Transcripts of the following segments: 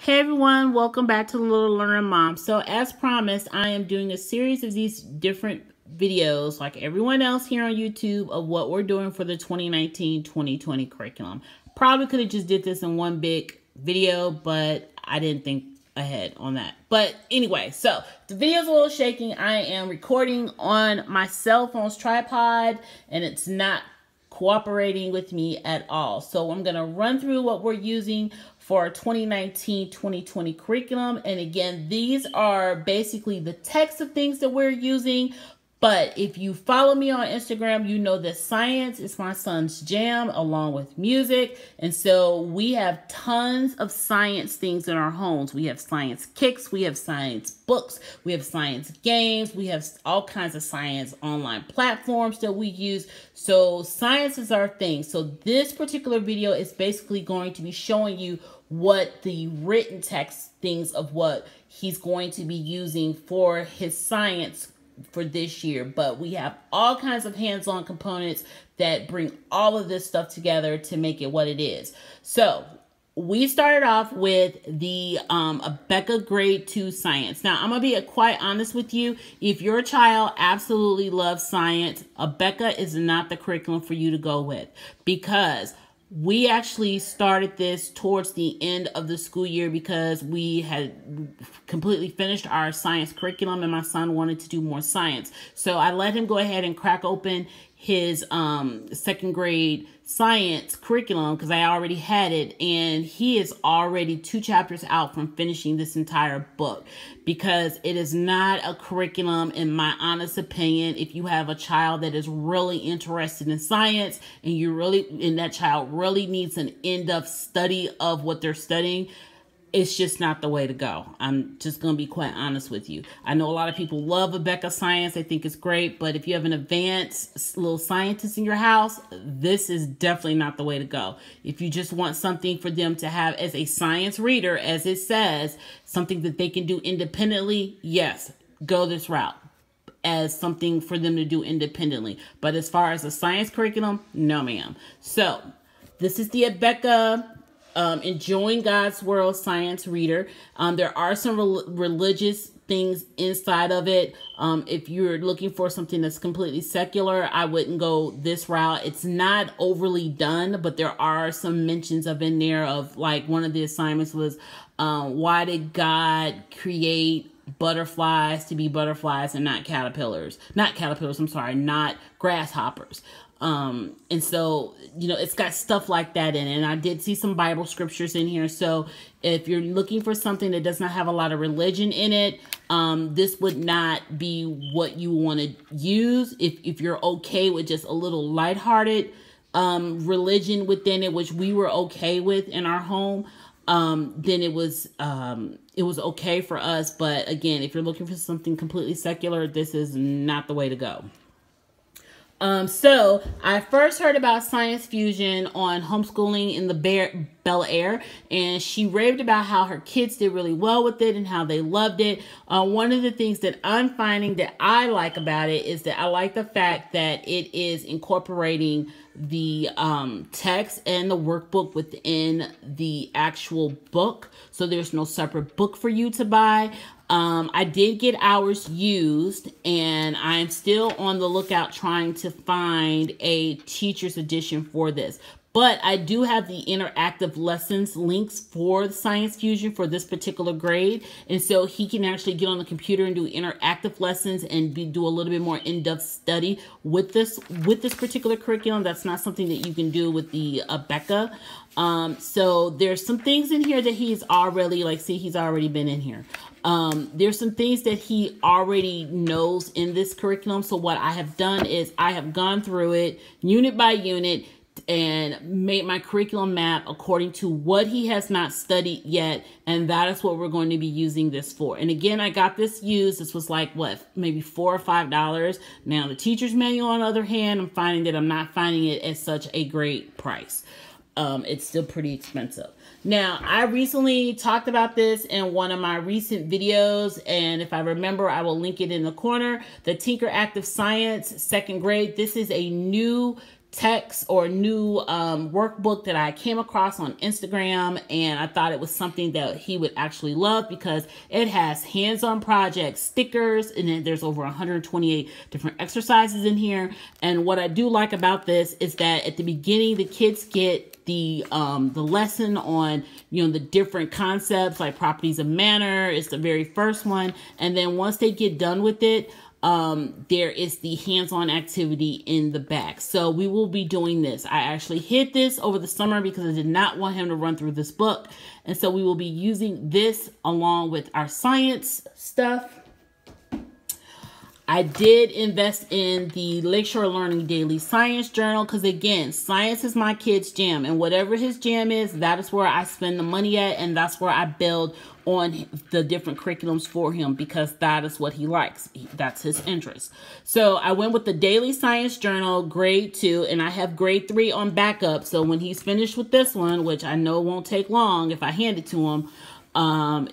Hey everyone, welcome back to the Little Learner Mom. So as promised, I am doing a series of these different videos like everyone else here on YouTube of what we're doing for the 2019-2020 curriculum. Probably could have just did this in one big video, but I didn't think ahead on that. But anyway, so the video's a little shaking. I am recording on my cell phone's tripod and it's not cooperating with me at all. So I'm going to run through what we're using for our 2019-2020 curriculum. And again, these are basically the text of things that we're using. But if you follow me on Instagram, you know that science is my son's jam along with music. And so we have tons of science things in our homes. We have science kicks, we have science books, we have science games, we have all kinds of science online platforms that we use. So science is our thing. So this particular video is basically going to be showing you what the written text things of what he's going to be using for his science for this year. But we have all kinds of hands-on components that bring all of this stuff together to make it what it is. So we started off with the Abeka grade 2 science. Now I'm gonna be quite honest with you. If your child absolutely loves science, Abeka is not the curriculum for you to go with, because we actually started this towards the end of the school year because we had completely finished our science curriculum and my son wanted to do more science. So I let him go ahead and crack open his second grade science curriculum because I already had it, and he is already 2 chapters out from finishing this entire book, because it is not a curriculum, in my honest opinion, if you have a child that is really interested in science and that child really needs an in-depth study of what they're studying. It's just not the way to go. I'm just going to be quite honest with you. I know a lot of people love Abeka science. They think it's great. But if you have an advanced little scientist in your house, this is definitely not the way to go. If you just want something for them to have as a science reader, as it says, something that they can do independently, yes, go this route as something for them to do independently. But as far as a science curriculum, no ma'am. So this is the Abeka Enjoying God's World Science Reader. There are some religious things inside of it. If you're looking for something that's completely secular, I wouldn't go this route. It's not overly done, but there are some mentions of in there of, like, one of the assignments was, why did God create butterflies to be butterflies and not caterpillars? Not grasshoppers. And so, you know, it's got stuff like that in it. And I did see some Bible scriptures in here. So if you're looking for something that does not have a lot of religion in it, this would not be what you want to use. If you're okay with just a little lighthearted, religion within it, which we were okay with in our home, then it was okay for us. But again, if you're looking for something completely secular, this is not the way to go. So I first heard about Science Fusion on Homeschooling in the Bel Air, and she raved about how her kids did really well with it and how they loved it. One of the things that I'm finding that I like about it is that I like the fact that it is incorporating the text and the workbook within the actual book. So there's no separate book for you to buy. I did get hours used, and I'm still on the lookout trying to find a teacher's edition for this. But I do have the interactive lessons links for the Science Fusion for this particular grade. And so he can actually get on the computer and do interactive lessons and do a little bit more in-depth study with this particular curriculum. That's not something that you can do with the Abeka. So there's some things in here that he's already, like, see, he's already been in here. There's some things that he already knows in this curriculum. So what I have done is I have gone through it unit by unit and made my curriculum map according to what he has not studied yet. And that is what we're going to be using this for. And again, I got this used. This was like, what, maybe $4 or $5. Now the teacher's manual, on the other hand, I'm finding that I'm not finding it at such a great price. It's still pretty expensive. Now, I recently talked about this in one of my recent videos, and if I remember, I will link it in the corner. The Tinker Active Science 2nd grade. This is a new text or new workbook that I came across on Instagram, and I thought it was something that he would actually love because it has hands-on projects, stickers, and then there's over 128 different exercises in here. And what I do like about this is that at the beginning, the kids get the lesson on, you know, the different concepts like properties of matter. It's the very first one. And then once they get done with it, there is the hands-on activity in the back. So we will be doing this. I actually hid this over the summer because I did not want him to run through this book. And so we will be using this along with our science stuff. I did invest in the Lakeshore Learning Daily Science Journal because, again, science is my kid's jam. And whatever his jam is, that is where I spend the money at. And that's where I build on the different curriculums for him because that is what he likes. That's his interest. So I went with the Daily Science Journal, grade 2, and I have grade 3 on backup. So when he's finished with this one, which I know won't take long if I hand it to him,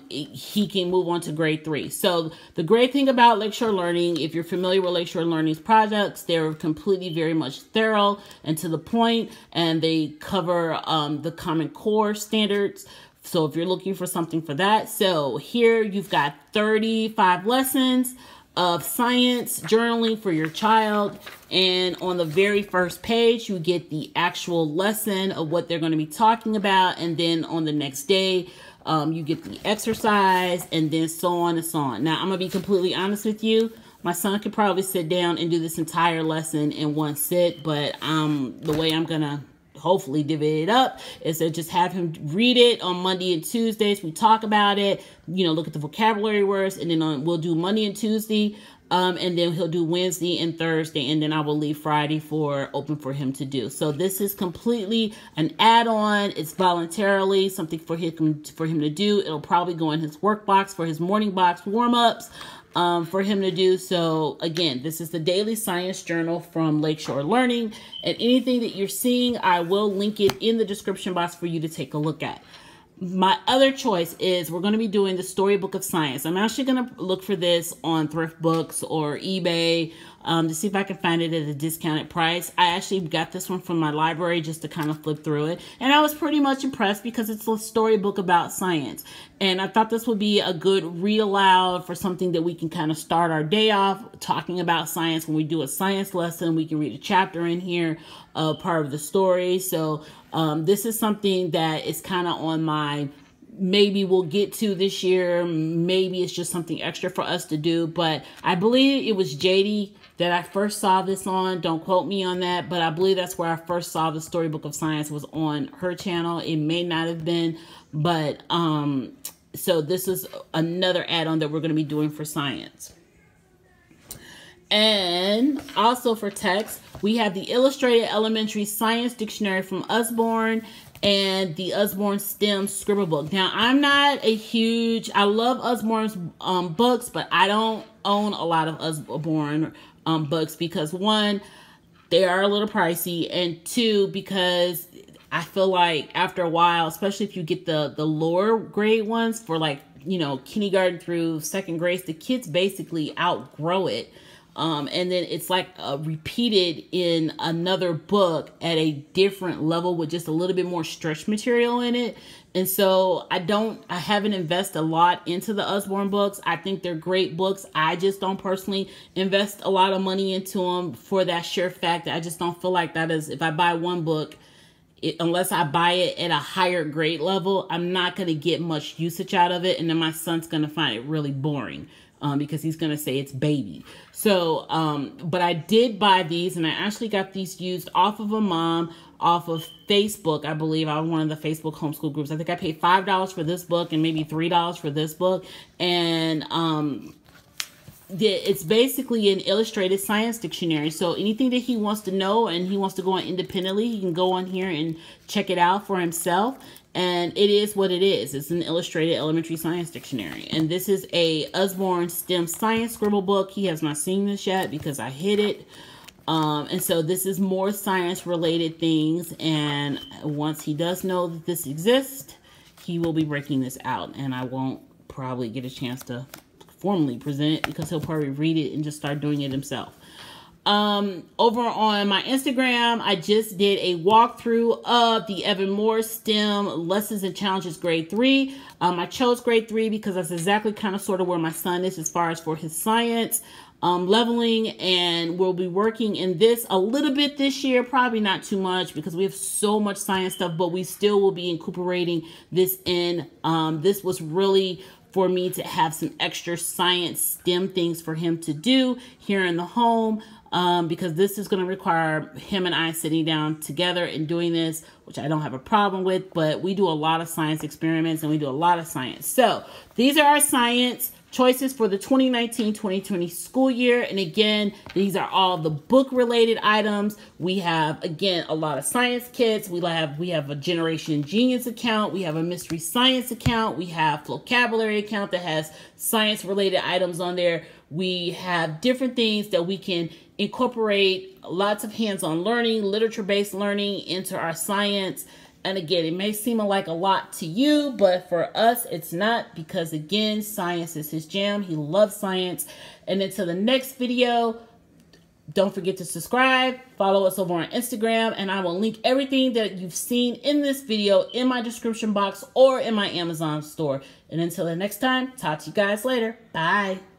he can move on to grade 3. So the great thing about Lakeshore Learning, if you're familiar with Lakeshore Learning's projects, they're completely very much thorough and to the point, and they cover the Common Core standards. So if you're looking for something for that, so here you've got 35 lessons of science journaling for your child. And on the very first page, you get the actual lesson of what they're going to be talking about. And then on the next day, you get the exercise and then so on and so on. Now, I'm going to be completely honest with you. My son could probably sit down and do this entire lesson in one sit, but the way I'm going to hopefully divvy it up is to just have him read it on Monday and Tuesdays. We talk about it, you know, look at the vocabulary words, and then we'll do Monday and Tuesday, and then he'll do Wednesday and Thursday, and then I will leave Friday for open for him to do. So this is completely an add-on. It's voluntarily something for him to do. It'll probably go in his work box for his morning box warm-ups. For him to do. So again, this is the Daily Science Journal from Lakeshore Learning, and anything that you're seeing, I will link it in the description box for you to take a look at. My other choice is we're going to be doing the Storybook of Science. I'm actually going to look for this on Thrift Books or eBay to see if I can find it at a discounted price. I actually got this one from my library just to kind of flip through it. And I was pretty much impressed because it's a storybook about science. And I thought this would be a good read aloud for something that we can kind of start our day off talking about science. When we do a science lesson, we can read a chapter in here, part of the story. So this is something that is kind of on my maybe we'll get to this year. Maybe it's just something extra for us to do. But I believe it was JD that I first saw this on. Don't quote me on that. But I believe that's where I first saw the Storybook of Science was on her channel. It may not have been. But so this is another add-on that we're going to be doing for science. And also for text, we have the Illustrated Elementary Science Dictionary from Usborne and the Usborne STEM Scribble Book. Now, I'm not a huge, I love Usborne's books, but I don't own a lot of Usborne books because one, they are a little pricey, and two, because I feel like after a while, especially if you get the lower grade ones for like, you know, kindergarten through second grade, the kids basically outgrow it. And then it's like repeated in another book at a different level with just a little bit more stretch material in it. And so I haven't invested a lot into the Usborne books. I think they're great books. I just don't personally invest a lot of money into them for that sheer fact that I just don't feel like that is, if I buy one book, unless I buy it at a higher grade level, I'm not going to get much usage out of it. And then my son's going to find it really boring. Because he's going to say it's baby. So, but I did buy these, and I actually got these used off of a mom, off of Facebook, I believe. I was one of the Facebook homeschool groups. I think I paid $5 for this book and maybe $3 for this book. And it's basically an illustrated science dictionary. So anything that he wants to know and he wants to go on independently, he can go on here and check it out for himself. And it is what it is. It's an illustrated elementary science dictionary. And this is a Usborne STEM science scribble book. He has not seen this yet because I hid it. And so this is more science related things. And once he does know that this exists, he will be breaking this out. And I won't probably get a chance to formally present it because he'll probably read it and just start doing it himself. Over on my Instagram, I just did a walkthrough of the Evan Moore STEM Lessons and Challenges Grade 3. I chose Grade 3 because that's exactly kind of sort of where my son is as far as for his science leveling, and we'll be working in this a little bit this year, probably not too much because we have so much science stuff, but we still will be incorporating this in. This was really for me to have some extra science STEM things for him to do here in the home, because this is going to require him and I sitting down together and doing this, which I don't have a problem with, but we do a lot of science experiments and we do a lot of science. So these are our science choices for the 2019-2020 school year. And again, these are all the book related items. We have, again, a lot of science kits. We have a Generation Genius account. We have a Mystery Science account. We have vocabulary account that has science related items on there. We have different things that we can incorporate, lots of hands-on learning, literature-based learning into our science. And again, it may seem like a lot to you, but for us, it's not, because again, science is his jam. He loves science. And until the next video, don't forget to subscribe, follow us over on Instagram, and I will link everything that you've seen in this video in my description box or in my Amazon store. And until the next time, talk to you guys later. Bye.